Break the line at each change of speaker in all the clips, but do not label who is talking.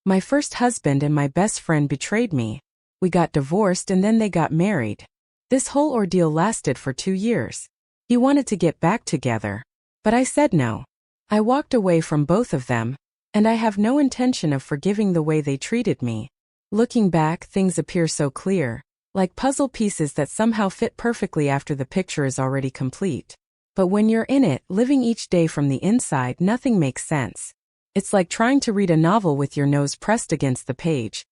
My first husband and my best friend betrayed me. We got divorced and then they got married. This whole ordeal lasted for 2 years. He wanted to get back together, but I said no. I walked away from both of them, and I have no intention of forgiving the way they treated me. Looking back, things appear so clear, like puzzle pieces that somehow fit perfectly after the picture is already complete. But when you're in it, living each day from the inside, nothing makes sense. It's like trying to read a novel with your nose pressed against the page.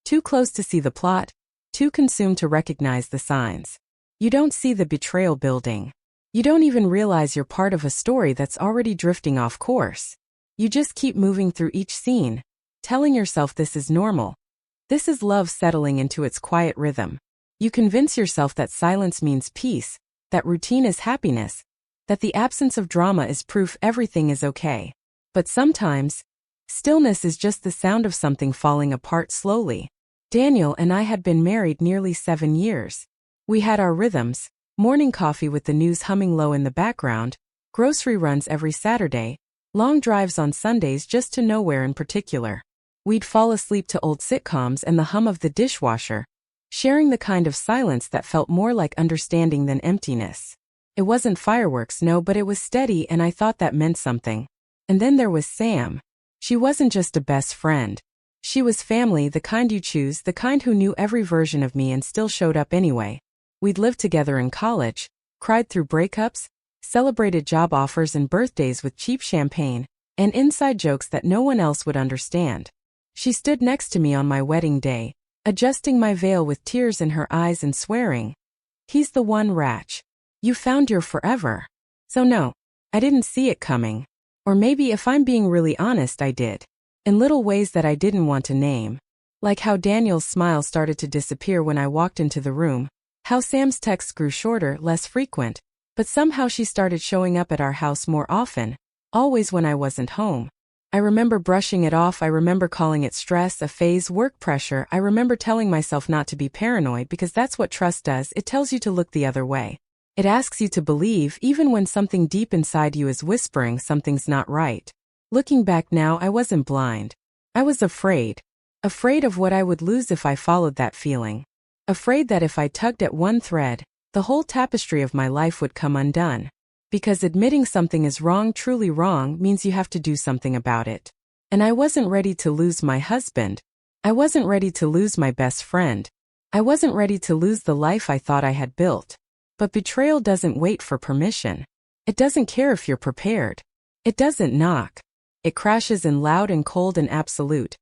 Too close to see the plot, too consumed to recognize the signs. You don't see the betrayal building. You don't even realize you're part of a story that's already drifting off course. You just keep moving through each scene, telling yourself this is normal. This is love settling into its quiet rhythm. You convince yourself that silence means peace, that routine is happiness, that the absence of drama is proof everything is okay. But sometimes, stillness is just the sound of something falling apart slowly. Daniel and I had been married nearly 7 years. We had our rhythms, morning coffee with the news humming low in the background, grocery runs every Saturday, long drives on Sundays just to nowhere in particular. We'd fall asleep to old sitcoms and the hum of the dishwasher, sharing the kind of silence that felt more like understanding than emptiness. It wasn't fireworks, no, but it was steady, and I thought that meant something. And then there was Sam. She wasn't just a best friend. She was family, the kind you choose, the kind who knew every version of me and still showed up anyway. We'd lived together in college, cried through breakups, celebrated job offers and birthdays with cheap champagne, and inside jokes that no one else would understand. She stood next to me on my wedding day, adjusting my veil with tears in her eyes and swearing, "He's the one, Ratch. You found your forever." So no, I didn't see it coming. Or maybe if I'm being really honest, I did. In little ways that I didn't want to name. Like how Daniel's smile started to disappear when I walked into the room, how Sam's texts grew shorter, less frequent, but somehow she started showing up at our house more often, always when I wasn't home. I remember brushing it off. I remember calling it stress, a phase, work pressure. I remember telling myself not to be paranoid because that's what trust does. It tells you to look the other way. It asks you to believe even when something deep inside you is whispering something's not right. Looking back now, I wasn't blind. I was afraid. Afraid of what I would lose if I followed that feeling. Afraid that if I tugged at one thread, the whole tapestry of my life would come undone. Because admitting something is wrong, truly wrong, means you have to do something about it. And I wasn't ready to lose my husband. I wasn't ready to lose my best friend. I wasn't ready to lose the life I thought I had built. But betrayal doesn't wait for permission. It doesn't care if you're prepared. It doesn't knock. It crashes in loud and cold and absolute.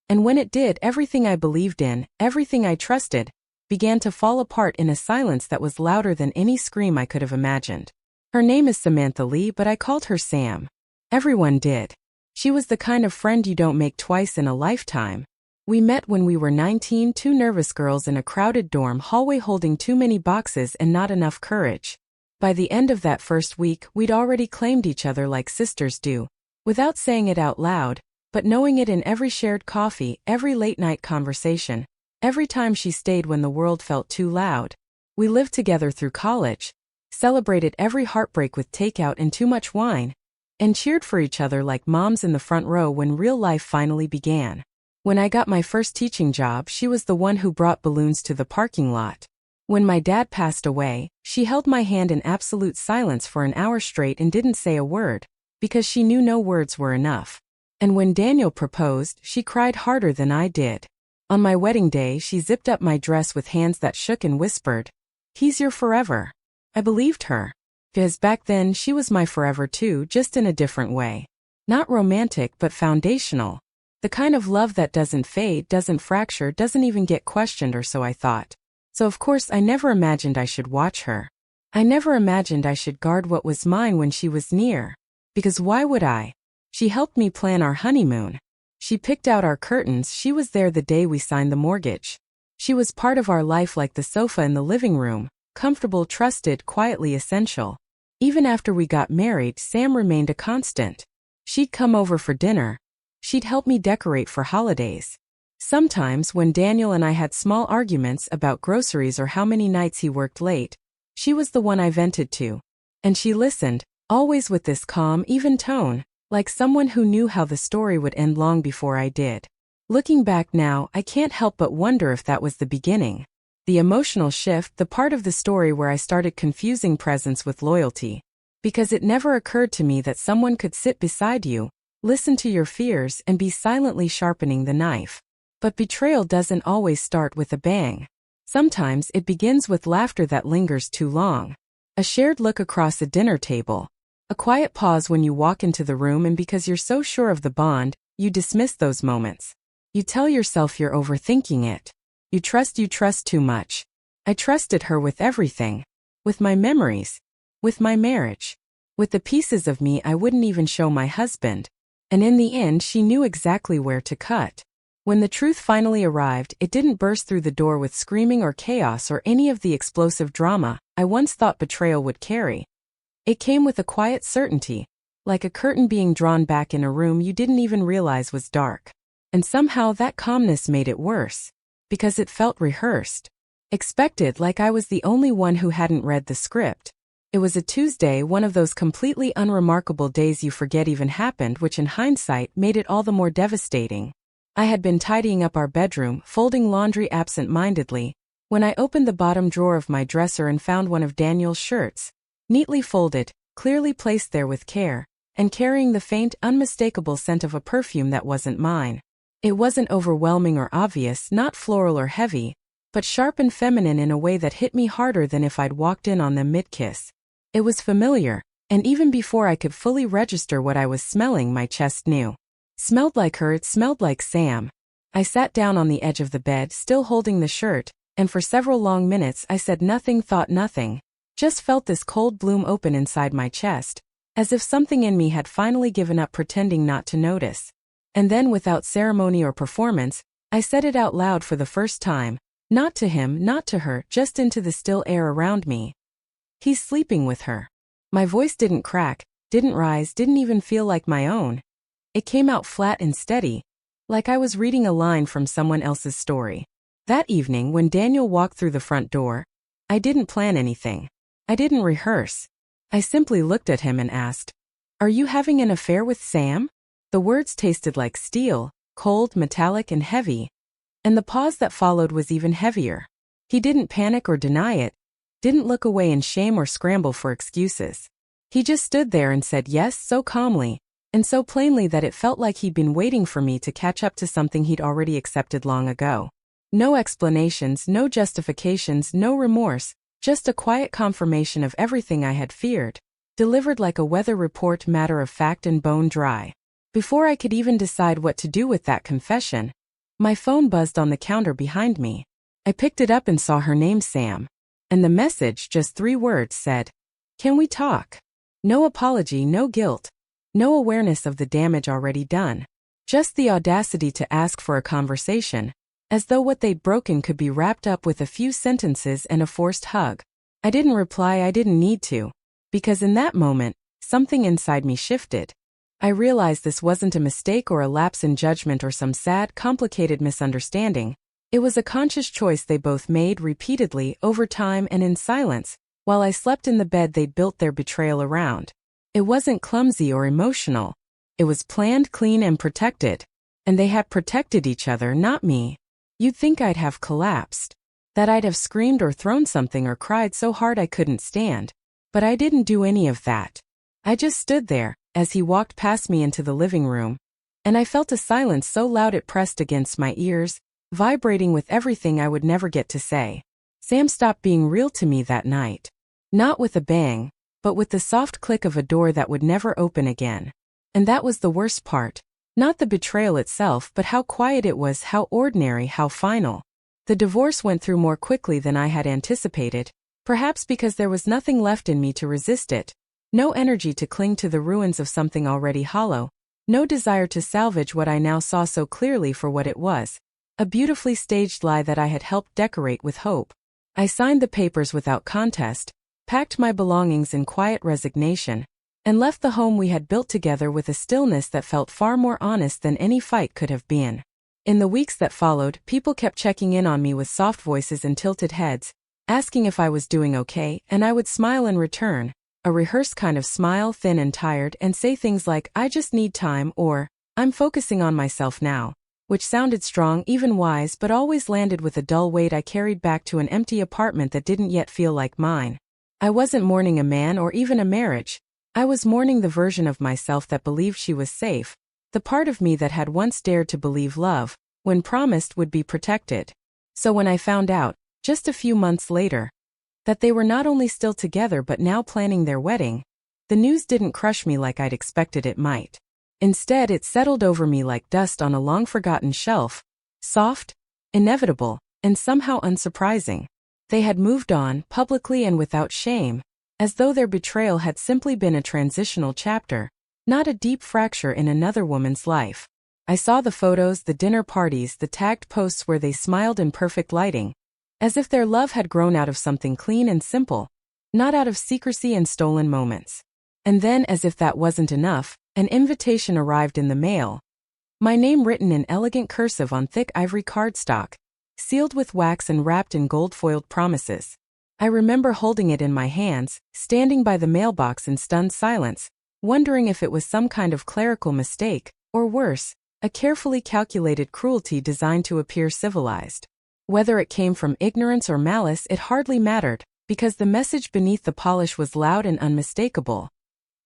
And when it did, everything I believed in, everything I trusted, began to fall apart in a silence that was louder than any scream I could have imagined. Her name is Samantha Lee, but I called her Sam. Everyone did. She was the kind of friend you don't make twice in a lifetime. We met when we were 19, two nervous girls in a crowded dorm hallway holding too many boxes and not enough courage. By the end of that first week, we'd already claimed each other like sisters do, without saying it out loud, but knowing it in every shared coffee, every late-night conversation, every time she stayed when the world felt too loud. We lived together through college, celebrated every heartbreak with takeout and too much wine, and cheered for each other like moms in the front row when real life finally began. When I got my first teaching job, she was the one who brought balloons to the parking lot. When my dad passed away, she held my hand in absolute silence for an hour straight and didn't say a word, because she knew no words were enough. And when Daniel proposed, she cried harder than I did. On my wedding day, she zipped up my dress with hands that shook and whispered, "He's your forever." I believed her. Because back then she was my forever too, just in a different way. Not romantic but foundational. The kind of love that doesn't fade, doesn't fracture, doesn't even get questioned, or so I thought. So of course I never imagined I should watch her. I never imagined I should guard what was mine when she was near. Because why would I? She helped me plan our honeymoon. She picked out our curtains. She was there the day we signed the mortgage. She was part of our life like the sofa in the living room. Comfortable, trusted, quietly essential. Even after we got married, Sam remained a constant. She'd come over for dinner. She'd help me decorate for holidays. Sometimes, when Daniel and I had small arguments about groceries or how many nights he worked late, she was the one I vented to. And she listened, always with this calm, even tone, like someone who knew how the story would end long before I did. Looking back now, I can't help but wonder if that was the beginning. The emotional shift, the part of the story where I started confusing presence with loyalty. Because it never occurred to me that someone could sit beside you, listen to your fears, and be silently sharpening the knife. But betrayal doesn't always start with a bang. Sometimes it begins with laughter that lingers too long. A shared look across a dinner table. A quiet pause when you walk into the room, and because you're so sure of the bond, you dismiss those moments. You tell yourself you're overthinking it. You trust too much. I trusted her with everything. With my memories. With my marriage. With the pieces of me I wouldn't even show my husband. And in the end she knew exactly where to cut. When the truth finally arrived, it didn't burst through the door with screaming or chaos or any of the explosive drama I once thought betrayal would carry. It came with a quiet certainty, like a curtain being drawn back in a room you didn't even realize was dark. And somehow that calmness made it worse. Because it felt rehearsed. Expected, like I was the only one who hadn't read the script. It was a Tuesday, one of those completely unremarkable days you forget even happened, which in hindsight made it all the more devastating. I had been tidying up our bedroom, folding laundry absent-mindedly, when I opened the bottom drawer of my dresser and found one of Daniel's shirts, neatly folded, clearly placed there with care, and carrying the faint, unmistakable scent of a perfume that wasn't mine. It wasn't overwhelming or obvious, not floral or heavy, but sharp and feminine in a way that hit me harder than if I'd walked in on them mid-kiss. It was familiar, and even before I could fully register what I was smelling, my chest knew. Smelled like her, it smelled like Sam. I sat down on the edge of the bed, still holding the shirt, and for several long minutes I said nothing, thought nothing. Just felt this cold bloom open inside my chest, as if something in me had finally given up pretending not to notice. And then, without ceremony or performance, I said it out loud for the first time, not to him, not to her, just into the still air around me. He's sleeping with her. My voice didn't crack, didn't rise, didn't even feel like my own. It came out flat and steady, like I was reading a line from someone else's story. That evening, when Daniel walked through the front door, I didn't plan anything. I didn't rehearse. I simply looked at him and asked, "Are you having an affair with Sam?" The words tasted like steel, cold, metallic, and heavy. And the pause that followed was even heavier. He didn't panic or deny it, didn't look away in shame or scramble for excuses. He just stood there and said yes so calmly, and so plainly that it felt like he'd been waiting for me to catch up to something he'd already accepted long ago. No explanations, no justifications, no remorse, just a quiet confirmation of everything I had feared, delivered like a weather report, matter of fact and bone dry. Before I could even decide what to do with that confession, my phone buzzed on the counter behind me. I picked it up and saw her name, Sam. And the message, just 3 words, said, "Can we talk?" No apology, no guilt, no awareness of the damage already done. Just the audacity to ask for a conversation, as though what they'd broken could be wrapped up with a few sentences and a forced hug. I didn't reply, I didn't need to, because in that moment, something inside me shifted. I realized this wasn't a mistake or a lapse in judgment or some sad, complicated misunderstanding. It was a conscious choice they both made repeatedly, over time and in silence, while I slept in the bed they'd built their betrayal around. It wasn't clumsy or emotional. It was planned, clean, and protected. And they had protected each other, not me. You'd think I'd have collapsed. That I'd have screamed or thrown something or cried so hard I couldn't stand. But I didn't do any of that. I just stood there, as he walked past me into the living room, and I felt a silence so loud it pressed against my ears, vibrating with everything I would never get to say. Sam stopped being real to me that night. Not with a bang, but with the soft click of a door that would never open again. And that was the worst part. Not the betrayal itself, but how quiet it was, how ordinary, how final. The divorce went through more quickly than I had anticipated, perhaps because there was nothing left in me to resist it. No energy to cling to the ruins of something already hollow, no desire to salvage what I now saw so clearly for what it was, a beautifully staged lie that I had helped decorate with hope. I signed the papers without contest, packed my belongings in quiet resignation, and left the home we had built together with a stillness that felt far more honest than any fight could have been. In the weeks that followed, people kept checking in on me with soft voices and tilted heads, asking if I was doing okay, and I would smile in return. A rehearsed kind of smile, thin and tired, and say things like, "I just need time," or, "I'm focusing on myself now." which sounded strong, even wise, but always landed with a dull weight I carried back to an empty apartment that didn't yet feel like mine. I wasn't mourning a man or even a marriage. I was mourning the version of myself that believed she was safe, the part of me that had once dared to believe love, when promised, would be protected. So when I found out, just a few months later, that they were not only still together but now planning their wedding, the news didn't crush me like I'd expected it might. Instead, it settled over me like dust on a long-forgotten shelf, soft, inevitable, and somehow unsurprising. They had moved on, publicly and without shame, as though their betrayal had simply been a transitional chapter, not a deep fracture in another woman's life. I saw the photos, the dinner parties, the tagged posts where they smiled in perfect lighting, as if their love had grown out of something clean and simple, not out of secrecy and stolen moments. And then, as if that wasn't enough, an invitation arrived in the mail. My name written in elegant cursive on thick ivory cardstock, sealed with wax and wrapped in gold-foiled promises. I remember holding it in my hands, standing by the mailbox in stunned silence, wondering if it was some kind of clerical mistake, or worse, a carefully calculated cruelty designed to appear civilized. Whether it came from ignorance or malice, it hardly mattered, because the message beneath the polish was loud and unmistakable.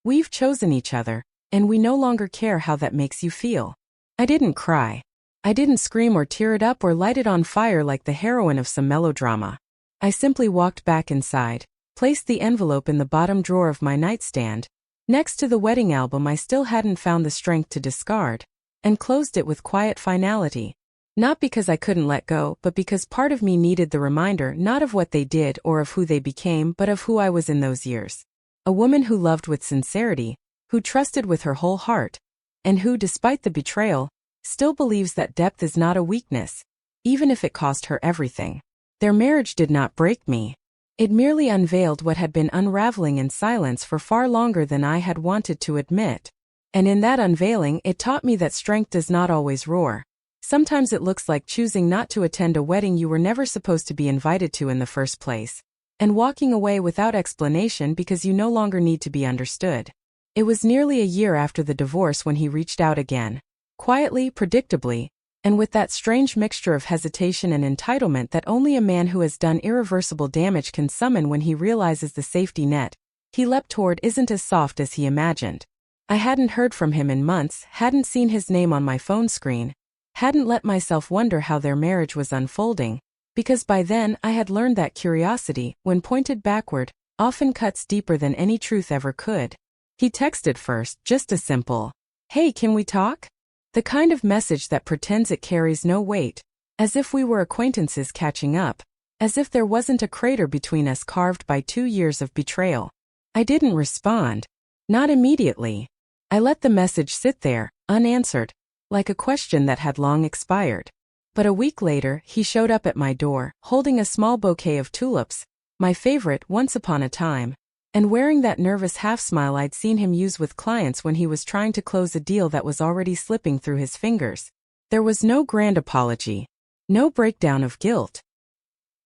We've chosen each other, and we no longer care how that makes you feel. I didn't cry. I didn't scream or tear it up or light it on fire like the heroine of some melodrama. I simply walked back inside, placed the envelope in the bottom drawer of my nightstand, next to the wedding album I still hadn't found the strength to discard, and closed it with quiet finality. Not because I couldn't let go, but because part of me needed the reminder not of what they did or of who they became, but of who I was in those years. A woman who loved with sincerity, who trusted with her whole heart, and who, despite the betrayal, still believes that depth is not a weakness, even if it cost her everything. Their marriage did not break me. It merely unveiled what had been unraveling in silence for far longer than I had wanted to admit. And in that unveiling, it taught me that strength does not always roar. Sometimes it looks like choosing not to attend a wedding you were never supposed to be invited to in the first place, and walking away without explanation because you no longer need to be understood. It was nearly a year after the divorce when he reached out again, quietly, predictably, and with that strange mixture of hesitation and entitlement that only a man who has done irreversible damage can summon when he realizes the safety net he leapt toward isn't as soft as he imagined. I hadn't heard from him in months, hadn't seen his name on my phone screen, hadn't let myself wonder how their marriage was unfolding, because by then I had learned that curiosity, when pointed backward, often cuts deeper than any truth ever could. He texted first, just a simple, "Hey, can we talk?" The kind of message that pretends it carries no weight, as if we were acquaintances catching up, as if there wasn't a crater between us carved by 2 years of betrayal. I didn't respond. Not immediately. I let the message sit there, unanswered, like a question that had long expired. But a week later, he showed up at my door, holding a small bouquet of tulips, my favorite once upon a time, and wearing that nervous half-smile I'd seen him use with clients when he was trying to close a deal that was already slipping through his fingers. There was no grand apology, no breakdown of guilt.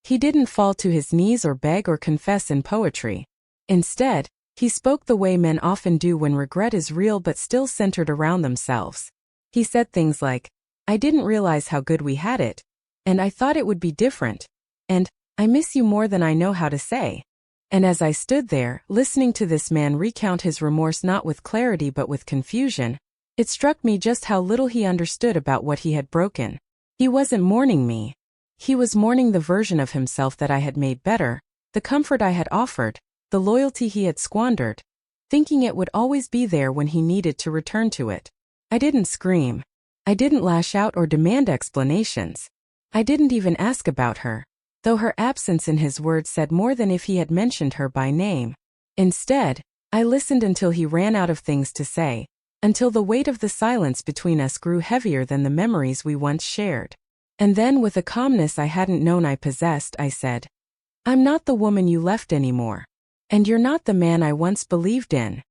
He didn't fall to his knees or beg or confess in poetry. Instead, he spoke the way men often do when regret is real but still centered around themselves. He said things like, "I didn't realize how good we had it, and I thought it would be different, and I miss you more than I know how to say." And as I stood there, listening to this man recount his remorse not with clarity but with confusion, it struck me just how little he understood about what he had broken. He wasn't mourning me. He was mourning the version of himself that I had made better, the comfort I had offered, the loyalty he had squandered, thinking it would always be there when he needed to return to it. I didn't scream. I didn't lash out or demand explanations. I didn't even ask about her, though her absence in his words said more than if he had mentioned her by name. Instead, I listened until he ran out of things to say, until the weight of the silence between us grew heavier than the memories we once shared. And then, with a calmness I hadn't known I possessed, I said, "I'm not the woman you left anymore. And you're not the man I once believed in."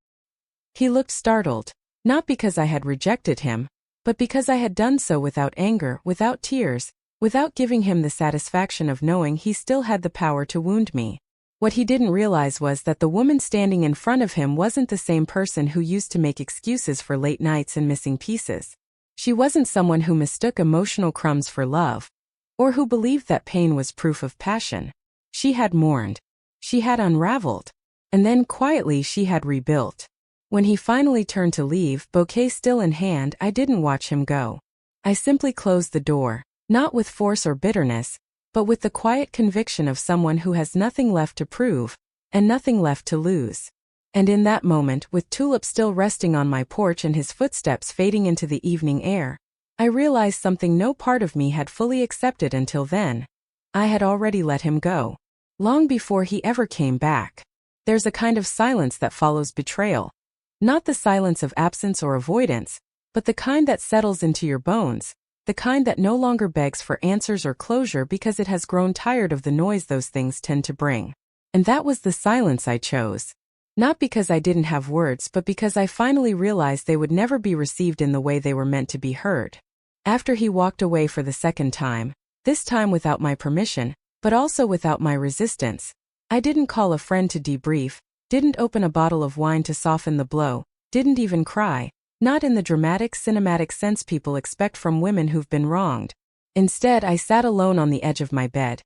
He looked startled, not because I had rejected him, but because I had done so without anger, without tears, without giving him the satisfaction of knowing he still had the power to wound me. What he didn't realize was that the woman standing in front of him wasn't the same person who used to make excuses for late nights and missing pieces. She wasn't someone who mistook emotional crumbs for love, or who believed that pain was proof of passion. She had mourned. She had unraveled. And then quietly she had rebuilt. When he finally turned to leave, bouquet still in hand, I didn't watch him go. I simply closed the door, not with force or bitterness, but with the quiet conviction of someone who has nothing left to prove, and nothing left to lose. And in that moment, with Tulip still resting on my porch and his footsteps fading into the evening air, I realized something no part of me had fully accepted until then. I had already let him go. Long before he ever came back. There's a kind of silence that follows betrayal. Not the silence of absence or avoidance, but the kind that settles into your bones, the kind that no longer begs for answers or closure because it has grown tired of the noise those things tend to bring. And that was the silence I chose. Not because I didn't have words, but because I finally realized they would never be received in the way they were meant to be heard. After he walked away for the second time, this time without my permission, but also without my resistance, I didn't call a friend to debrief, didn't open a bottle of wine to soften the blow, didn't even cry, not in the dramatic, cinematic sense people expect from women who've been wronged. Instead, I sat alone on the edge of my bed,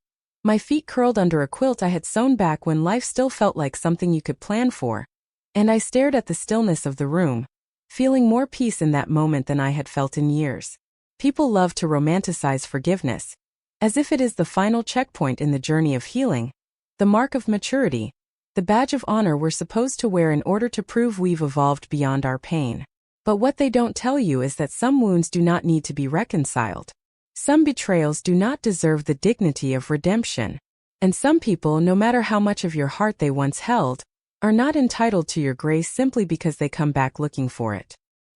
my feet curled under a quilt I had sewn back when life still felt like something you could plan for, and I stared at the stillness of the room, feeling more peace in that moment than I had felt in years. People love to romanticize forgiveness, as if it is the final checkpoint in the journey of healing, the mark of maturity, the badge of honor we're supposed to wear in order to prove we've evolved beyond our pain. But what they don't tell you is that some wounds do not need to be reconciled. Some betrayals do not deserve the dignity of redemption. And some people, no matter how much of your heart they once held, are not entitled to your grace simply because they come back looking for it.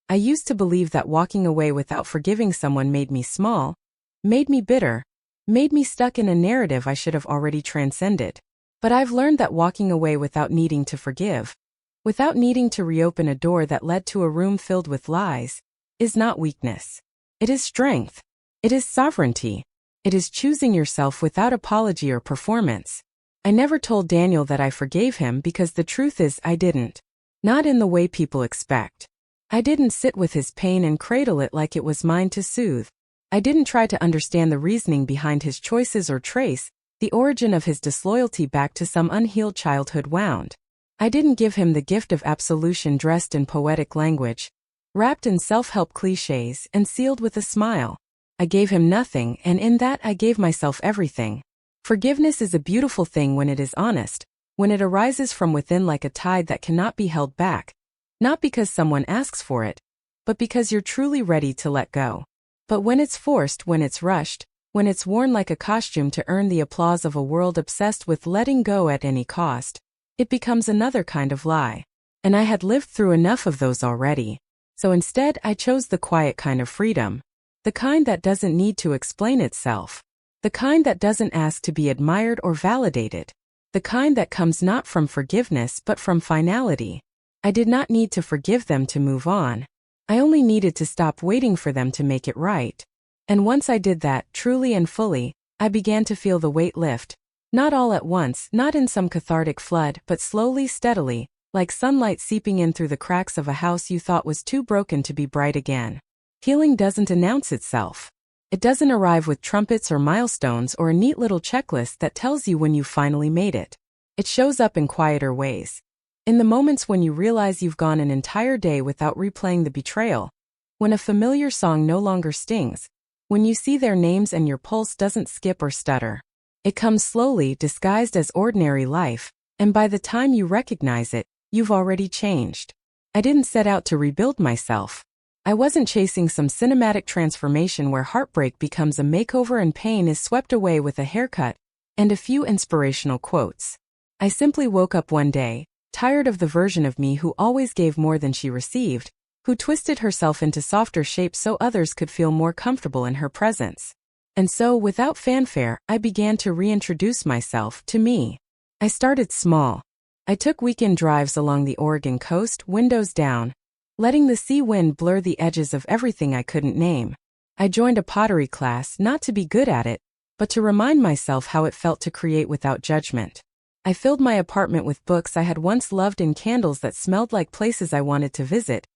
I used to believe that walking away without forgiving someone made me small, made me bitter, made me stuck in a narrative I should have already transcended. But I've learned that walking away without needing to forgive, without needing to reopen a door that led to a room filled with lies, is not weakness. It is strength. It is sovereignty. It is choosing yourself without apology or performance. I never told Daniel that I forgave him because the truth is I didn't. Not in the way people expect. I didn't sit with his pain and cradle it like it was mine to soothe. I didn't try to understand the reasoning behind his choices or trace the origin of his disloyalty back to some unhealed childhood wound. I didn't give him the gift of absolution dressed in poetic language, wrapped in self-help cliches and sealed with a smile. I gave him nothing, and in that I gave myself everything. Forgiveness is a beautiful thing when it is honest, when it arises from within like a tide that cannot be held back, not because someone asks for it, but because you're truly ready to let go. But when it's forced, when it's rushed, when it's worn like a costume to earn the applause of a world obsessed with letting go at any cost, it becomes another kind of lie. And I had lived through enough of those already. So instead, I chose the quiet kind of freedom. The kind that doesn't need to explain itself. The kind that doesn't ask to be admired or validated. The kind that comes not from forgiveness but from finality. I did not need to forgive them to move on. I only needed to stop waiting for them to make it right. And once I did that, truly and fully, I began to feel the weight lift. Not all at once, not in some cathartic flood, but slowly, steadily, like sunlight seeping in through the cracks of a house you thought was too broken to be bright again. Healing doesn't announce itself. It doesn't arrive with trumpets or milestones or a neat little checklist that tells you when you finally made it. It shows up in quieter ways. In the moments when you realize you've gone an entire day without replaying the betrayal, when a familiar song no longer stings, when you see their names and your pulse doesn't skip or stutter. It comes slowly, disguised as ordinary life, and by the time you recognize it, you've already changed. I didn't set out to rebuild myself. I wasn't chasing some cinematic transformation where heartbreak becomes a makeover and pain is swept away with a haircut and a few inspirational quotes. I simply woke up one day, tired of the version of me who always gave more than she received, who twisted herself into softer shapes so others could feel more comfortable in her presence. And so, without fanfare, I began to reintroduce myself to me. I started small. I took weekend drives along the Oregon coast, windows down, letting the sea wind blur the edges of everything I couldn't name. I joined a pottery class not to be good at it, but to remind myself how it felt to create without judgment. I filled my apartment with books I had once loved and candles that smelled like places I wanted to visit.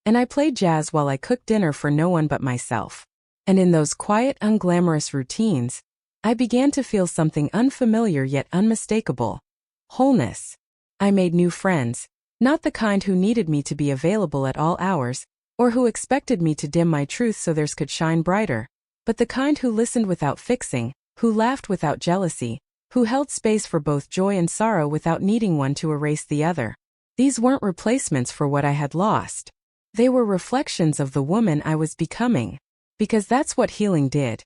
And I played jazz while I cooked dinner for no one but myself. And in those quiet, unglamorous routines, I began to feel something unfamiliar yet unmistakable. Wholeness. I made new friends, not the kind who needed me to be available at all hours, or who expected me to dim my truth so theirs could shine brighter, but the kind who listened without fixing, who laughed without jealousy, who held space for both joy and sorrow without needing one to erase the other. These weren't replacements for what I had lost. They were reflections of the woman I was becoming. Because that's what healing did.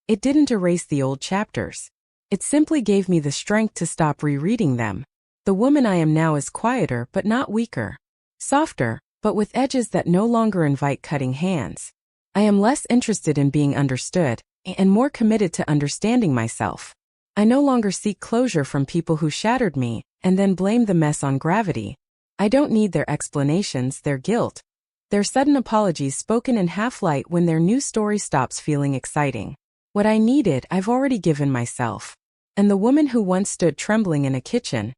It didn't erase the old chapters. It simply gave me the strength to stop rereading them. The woman I am now is quieter but not weaker. Softer, but with edges that no longer invite cutting hands. I am less interested in being understood, and more committed to understanding myself. I no longer seek closure from people who shattered me, and then blame the mess on gravity. I don't need their explanations, their guilt. Their sudden apologies spoken in half-light when their new story stops feeling exciting. What I needed, I've already given myself. And the woman who once stood trembling in a kitchen,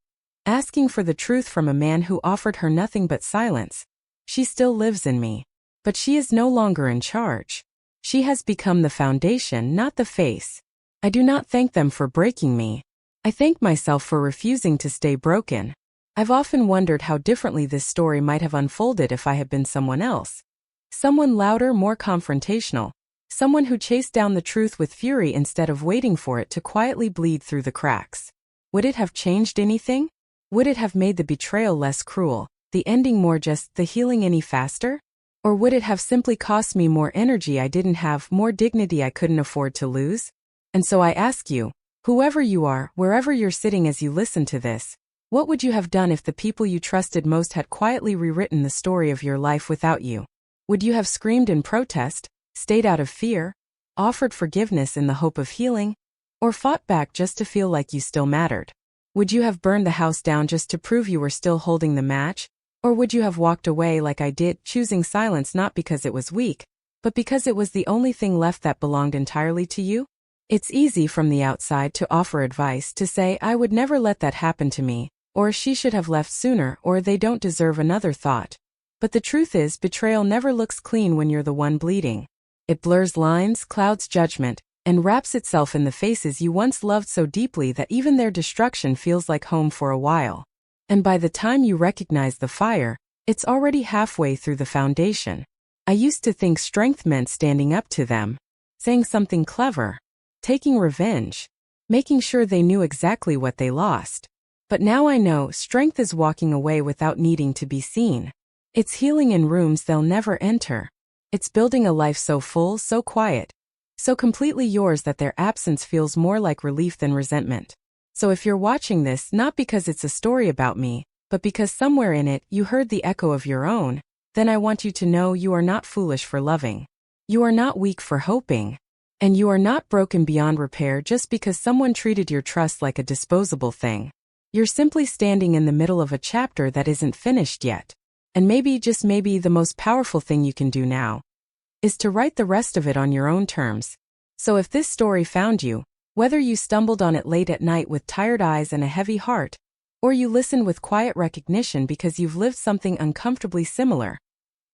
asking for the truth from a man who offered her nothing but silence, she still lives in me. But she is no longer in charge. She has become the foundation, not the face. I do not thank them for breaking me. I thank myself for refusing to stay broken. I've often wondered how differently this story might have unfolded if I had been someone else. Someone louder, more confrontational. Someone who chased down the truth with fury instead of waiting for it to quietly bleed through the cracks. Would it have changed anything? Would it have made the betrayal less cruel, the ending more just, the healing any faster? Or would it have simply cost me more energy I didn't have, more dignity I couldn't afford to lose? And so I ask you, whoever you are, wherever you're sitting as you listen to this, what would you have done if the people you trusted most had quietly rewritten the story of your life without you? Would you have screamed in protest, stayed out of fear, offered forgiveness in the hope of healing, or fought back just to feel like you still mattered? Would you have burned the house down just to prove you were still holding the match? Or would you have walked away like I did, choosing silence not because it was weak, but because it was the only thing left that belonged entirely to you? It's easy from the outside to offer advice, to say I would never let that happen to me, or she should have left sooner, or they don't deserve another thought. But the truth is, betrayal never looks clean when you're the one bleeding. It blurs lines, clouds judgment, and wraps itself in the faces you once loved so deeply that even their destruction feels like home for a while. And by the time you recognize the fire, it's already halfway through the foundation. I used to think strength meant standing up to them, saying something clever, taking revenge, making sure they knew exactly what they lost. But now I know strength is walking away without needing to be seen. It's healing in rooms they'll never enter. It's building a life so full, so quiet, so completely yours that their absence feels more like relief than resentment. So if you're watching this not because it's a story about me, but because somewhere in it you heard the echo of your own, then I want you to know you are not foolish for loving. You are not weak for hoping. And you are not broken beyond repair just because someone treated your trust like a disposable thing. You're simply standing in the middle of a chapter that isn't finished yet. And maybe, just maybe, the most powerful thing you can do now is to write the rest of it on your own terms. So if this story found you, whether you stumbled on it late at night with tired eyes and a heavy heart, or you listened with quiet recognition because you've lived something uncomfortably similar,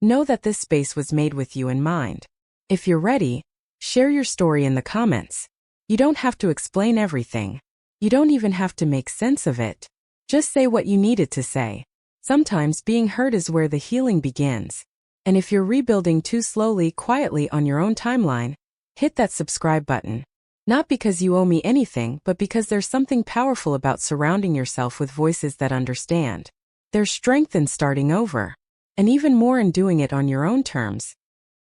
know that this space was made with you in mind. If you're ready, share your story in the comments. You don't have to explain everything. You don't even have to make sense of it. Just say what you needed to say. Sometimes being heard is where the healing begins. And if you're rebuilding too slowly, quietly on your own timeline, hit that subscribe button. Not because you owe me anything, but because there's something powerful about surrounding yourself with voices that understand. There's strength in starting over. And even more in doing it on your own terms.